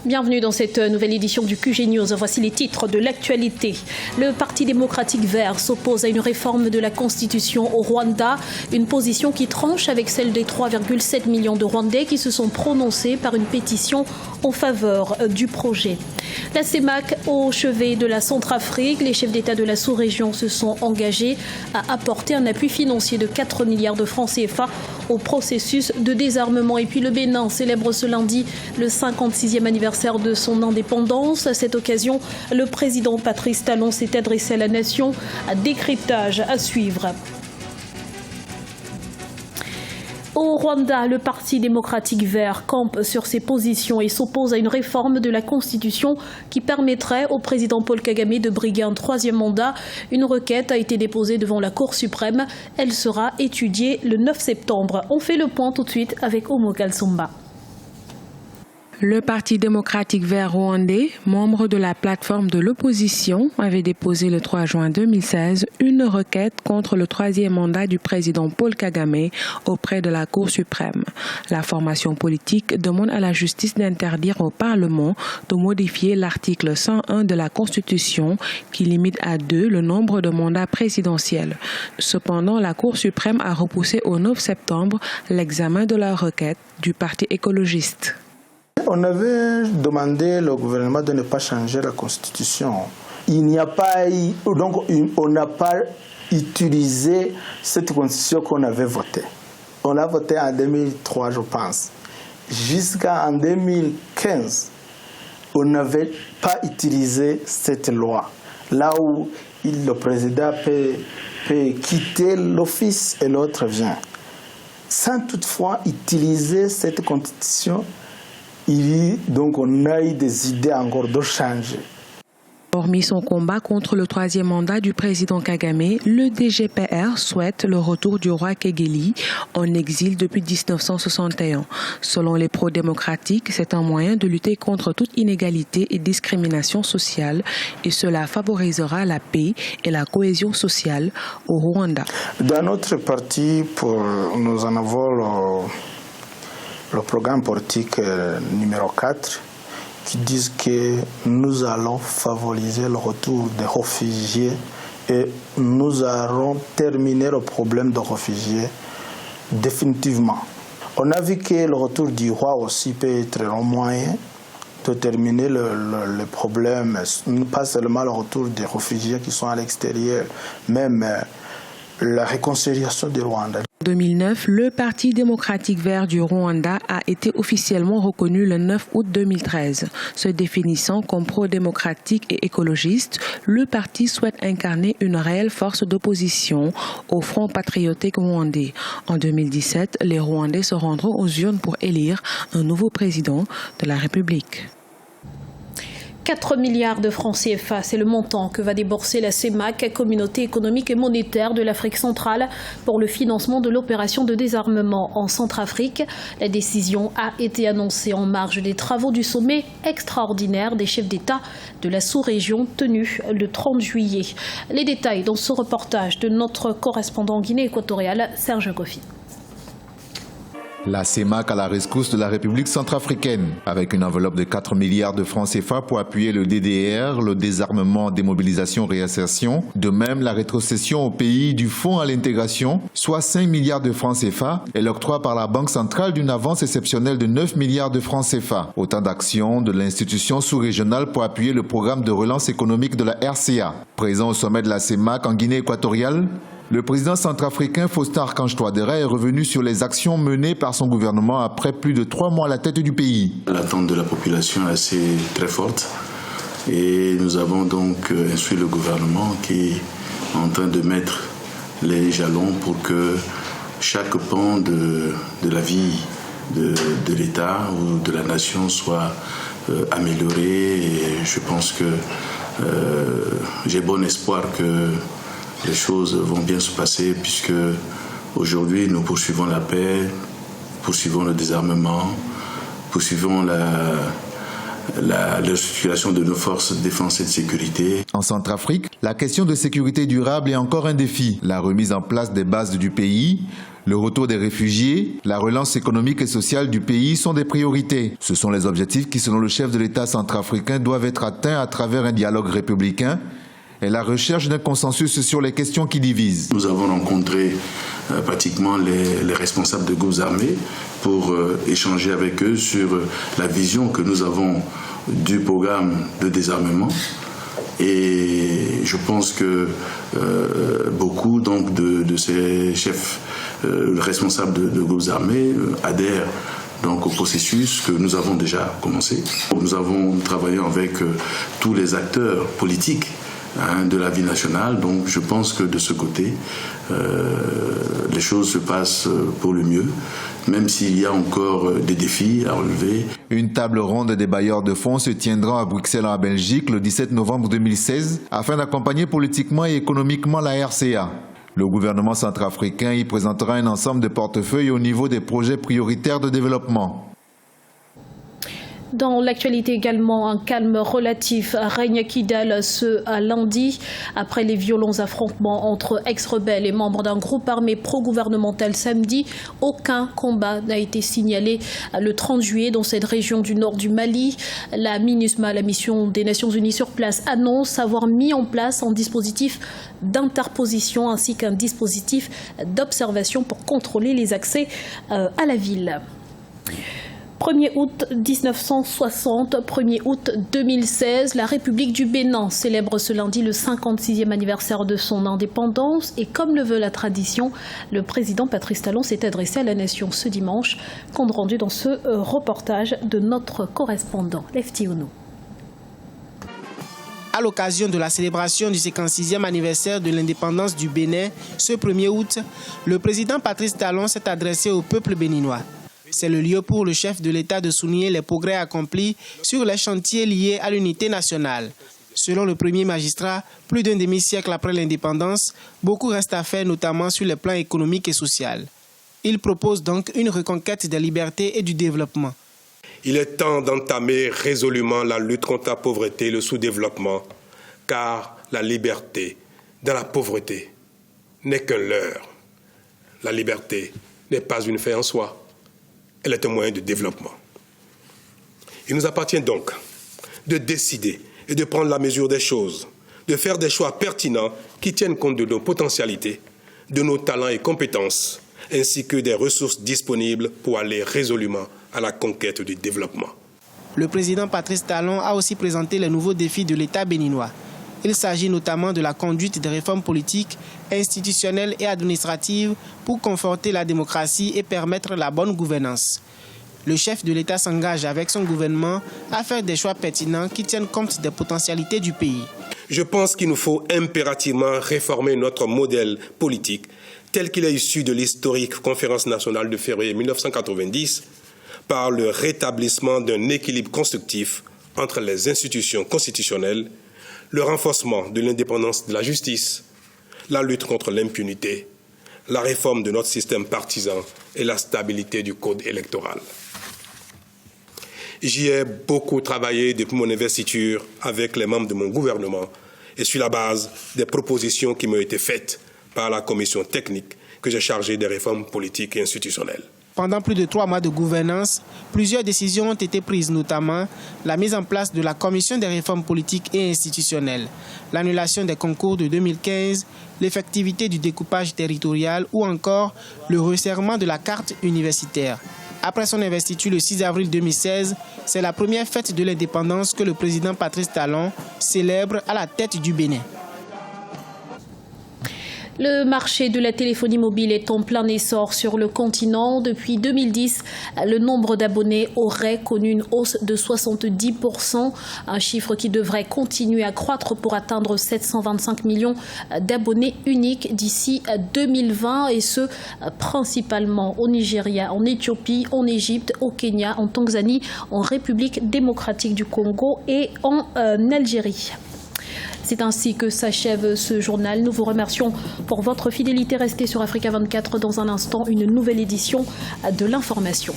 Bienvenue dans cette nouvelle édition du QG News. Voici les titres de l'actualité. Le Parti démocratique vert s'oppose à une réforme de la Constitution au Rwanda, une position qui tranche avec celle des 3,7 millions de Rwandais qui se sont prononcés par une pétition en faveur du projet. La CEMAC au chevet de la Centrafrique, les chefs d'État de la sous-région se sont engagés à apporter un appui financier de 4 milliards de francs CFA au processus de désarmement. Et puis le Bénin célèbre ce lundi le 56e anniversaire de son indépendance. À cette occasion, le président Patrice Talon s'est adressé à la nation. Décryptage à suivre. Au Rwanda, le Parti démocratique vert campe sur ses positions et s'oppose à une réforme de la Constitution qui permettrait au président Paul Kagame de briguer un 3e mandat. Une requête a été déposée devant la Cour suprême. Elle sera étudiée le 9 septembre. On fait le point tout de suite avec Omo Kalsumba. Le Parti démocratique vert rwandais, membre de la plateforme de l'opposition, avait déposé le 3 juin 2016 une requête contre le 3e mandat du président Paul Kagame auprès de la Cour suprême. La formation politique demande à la justice d'interdire au Parlement de modifier l'article 101 de la Constitution qui limite à 2 le nombre de mandats présidentiels. Cependant, la Cour suprême a repoussé au 9 septembre l'examen de la requête du Parti écologiste. On avait demandé au gouvernement de ne pas changer la Constitution. Il n'y a pas eu, donc on n'a pas utilisé cette Constitution qu'on avait votée. On l'a votée en 2003, je pense. Jusqu'en 2015, on n'avait pas utilisé cette loi. Là où le président peut quitter l'office et l'autre vient. Sans toutefois utiliser cette Constitution, donc on a eu des idées encore de changer. Hormis son combat contre le 3e mandat du président Kagame, le DGPR souhaite le retour du roi Kegeli en exil depuis 1961. Selon les pro-démocratiques, c'est un moyen de lutter contre toute inégalité et discrimination sociale et cela favorisera la paix et la cohésion sociale au Rwanda. Dans notre parti, nous en avons le programme politique numéro 4 qui dit que nous allons favoriser le retour des réfugiés et nous allons terminer le problème des réfugiés définitivement. On a vu que le retour du roi aussi peut être un moyen de terminer le problème, pas seulement le retour des réfugiés qui sont à l'extérieur, même la réconciliation du Rwanda. En 2009, le Parti démocratique vert du Rwanda a été officiellement reconnu le 9 août 2013. Se définissant comme pro-démocratique et écologiste, le parti souhaite incarner une réelle force d'opposition au Front patriotique rwandais. En 2017, les Rwandais se rendront aux urnes pour élire un nouveau président de la République. 4 milliards de francs CFA, c'est le montant que va débourser la CEMAC, Communauté économique et monétaire de l'Afrique centrale, pour le financement de l'opération de désarmement en Centrafrique. La décision a été annoncée en marge des travaux du sommet extraordinaire des chefs d'État de la sous-région tenu le 30 juillet. Les détails dans ce reportage de notre correspondant en Guinée équatoriale, Serge Kofi. La CEMAC à la rescousse de la République centrafricaine, avec une enveloppe de 4 milliards de francs CFA pour appuyer le DDR, le désarmement, démobilisation, réinsertion. De même, la rétrocession au pays du fonds à l'intégration, soit 5 milliards de francs CFA, et l'octroi par la Banque centrale d'une avance exceptionnelle de 9 milliards de francs CFA. Autant d'actions de l'institution sous-régionale pour appuyer le programme de relance économique de la RCA. Présent au sommet de la CEMAC en Guinée équatoriale, le président centrafricain Faustin Archange Touadéra est revenu sur les actions menées par son gouvernement après plus de 3 mois à la tête du pays. L'attente de la population est assez très forte et nous avons donc instruit le gouvernement qui est en train de mettre les jalons pour que chaque pan de la vie de l'État ou de la nation soit amélioré et je pense que j'ai bon espoir que les choses vont bien se passer puisque aujourd'hui nous poursuivons la paix, poursuivons le désarmement, poursuivons la restructuration de nos forces de défense et de sécurité. En Centrafrique, la question de sécurité durable est encore un défi. La remise en place des bases du pays, Le retour des réfugiés, la relance économique et sociale du pays sont des priorités. Ce sont les objectifs qui, selon le chef de l'État centrafricain, doivent être atteints à travers un dialogue républicain et la recherche d'un consensus sur les questions qui divisent. Nous avons rencontré pratiquement les responsables de groupes armés pour échanger avec eux sur la vision que nous avons du programme de désarmement. Et je pense que beaucoup donc, de ces chefs responsables de groupes armés adhèrent donc, au processus que nous avons déjà commencé. Nous avons travaillé avec tous les acteurs politiques de la vie nationale, donc je pense que de ce côté, les choses se passent pour le mieux, même s'il y a encore des défis à relever. Une table ronde des bailleurs de fonds se tiendra à Bruxelles en Belgique le 17 novembre 2016 afin d'accompagner politiquement et économiquement la RCA. Le gouvernement centrafricain y présentera un ensemble de portefeuilles au niveau des projets prioritaires de développement. Dans l'actualité également, un calme relatif règne à Kidal ce lundi. Après les violents affrontements entre ex-rebelles et membres d'un groupe armé pro-gouvernemental samedi, aucun combat n'a été signalé le 30 juillet dans cette région du nord du Mali. La MINUSMA, la mission des Nations Unies sur place, annonce avoir mis en place un dispositif d'interposition ainsi qu'un dispositif d'observation pour contrôler les accès à la ville. 1er août 1960, 1er août 2016, la République du Bénin célèbre ce lundi le 56e anniversaire de son indépendance et comme le veut la tradition, le président Patrice Talon s'est adressé à la nation ce dimanche, compte rendu dans ce reportage de notre correspondant Lefty Ounou. À l'occasion de la célébration du 56e anniversaire de l'indépendance du Bénin, ce 1er août, le président Patrice Talon s'est adressé au peuple béninois. C'est le lieu pour le chef de l'État de souligner les progrès accomplis sur les chantiers liés à l'unité nationale. Selon le premier magistrat, plus d'un demi-siècle après l'indépendance, beaucoup reste à faire, notamment sur les plans économiques et social. Il propose donc une reconquête des libertés et du développement. Il est temps d'entamer résolument la lutte contre la pauvreté et le sous-développement, car la liberté dans la pauvreté n'est qu'un leurre. La liberté n'est pas une fin en soi. Elle est un moyen de développement. Il nous appartient donc de décider et de prendre la mesure des choses, de faire des choix pertinents qui tiennent compte de nos potentialités, de nos talents et compétences, ainsi que des ressources disponibles pour aller résolument à la conquête du développement. Le président Patrice Talon a aussi présenté les nouveaux défis de l'État béninois. Il s'agit notamment de la conduite des réformes politiques, institutionnelles et administratives pour conforter la démocratie et permettre la bonne gouvernance. Le chef de l'État s'engage avec son gouvernement à faire des choix pertinents qui tiennent compte des potentialités du pays. Je pense qu'il nous faut impérativement réformer notre modèle politique tel qu'il est issu de l'historique Conférence nationale de février 1990 par le rétablissement d'un équilibre constructif entre les institutions constitutionnelles, le renforcement de l'indépendance de la justice, la lutte contre l'impunité, la réforme de notre système partisan et la stabilité du code électoral. J'y ai beaucoup travaillé depuis mon investiture avec les membres de mon gouvernement et sur la base des propositions qui m'ont été faites par la commission technique que j'ai chargée des réformes politiques et institutionnelles. Pendant plus de 3 mois de gouvernance, plusieurs décisions ont été prises, notamment la mise en place de la Commission des réformes politiques et institutionnelles, l'annulation des concours de 2015, l'effectivité du découpage territorial ou encore le resserrement de la carte universitaire. Après son investiture le 6 avril 2016, c'est la première fête de l'indépendance que le président Patrice Talon célèbre à la tête du Bénin. Le marché de la téléphonie mobile est en plein essor sur le continent. Depuis 2010, le nombre d'abonnés aurait connu une hausse de 70%, un chiffre qui devrait continuer à croître pour atteindre 725 millions d'abonnés uniques d'ici 2020, et ce, principalement au Nigeria, en Éthiopie, en Égypte, au Kenya, en Tanzanie, en République démocratique du Congo et en Algérie. C'est ainsi que s'achève ce journal. Nous vous remercions pour votre fidélité. Restez sur Africa 24. Dans un instant, une nouvelle édition de l'information.